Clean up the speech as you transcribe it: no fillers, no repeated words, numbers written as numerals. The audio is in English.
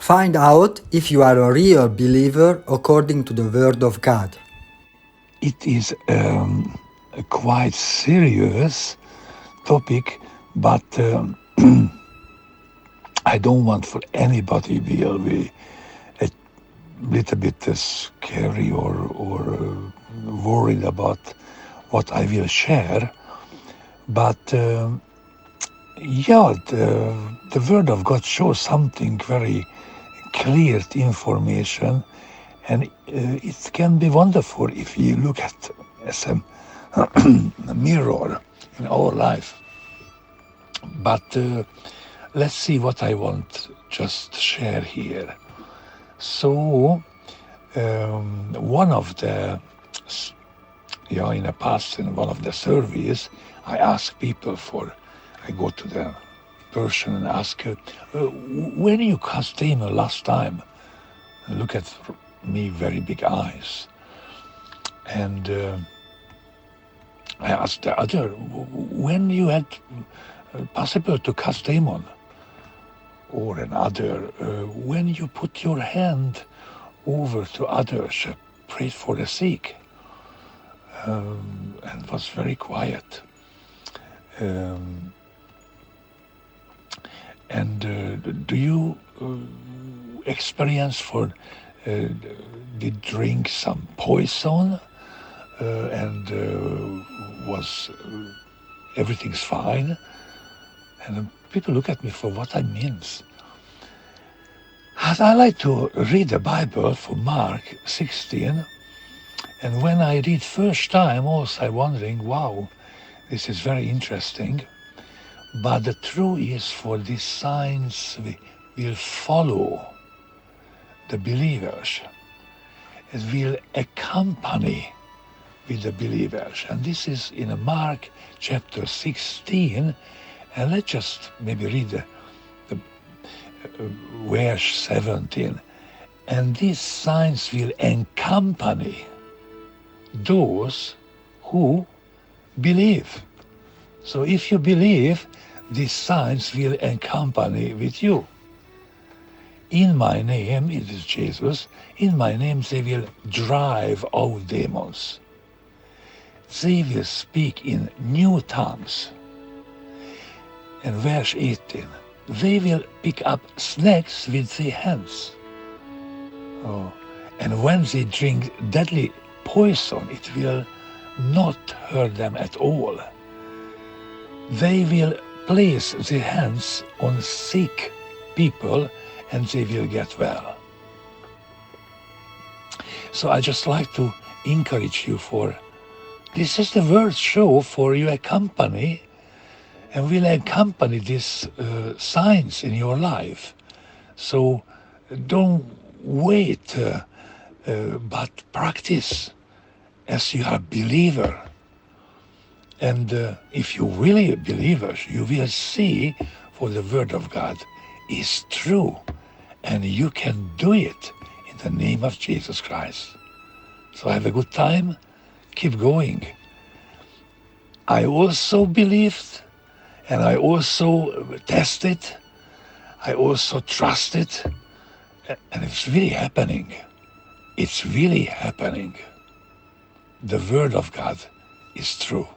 Find out if you are a real believer according to the Word of God. It is a quite serious topic, but I don't want for anybody will be a little bit scary or worried about what I will share. But the Word of God shows something very clear information, and it can be wonderful if you look at as a mirror in our life. But let's see what I want just share here. So one of the in the past, in one of the surveys, I ask people I go to the person and ask her, when you came last time? And look at me, very big eyes. And I asked the other, when you had possible to cast demon? Or another, when you put your hand over to others, prayed for the sick? And was very quiet. Do you experience did drink some poison and was everything's fine? And people look at me for what I means. And I like to read the Bible for Mark 16, and when I read first time also I'm wondering, wow, this is very interesting. But the truth is, for these signs will follow the believers. It will accompany with the believers. And this is in Mark chapter 16. And let's just maybe read the verse 17. And these signs will accompany those who believe. So if you believe, these signs will accompany with you. In my name, it is Jesus, in my name they will drive out demons. They will speak in new tongues. And verse 18, they will pick up snakes with their hands. And when they drink deadly poison, it will not hurt them at all. They will place their hands on sick people and they will get well. So I just like to encourage you this is the word show for you accompany, and will accompany these signs in your life. So don't wait, but practice as you are a believer. And if you really a believer, you will see for the Word of God is true, and you can do it in the name of Jesus Christ. So have a good time, keep going. I also believed, and I also tested, I also trusted, and it's really happening. It's really happening. The Word of God is true.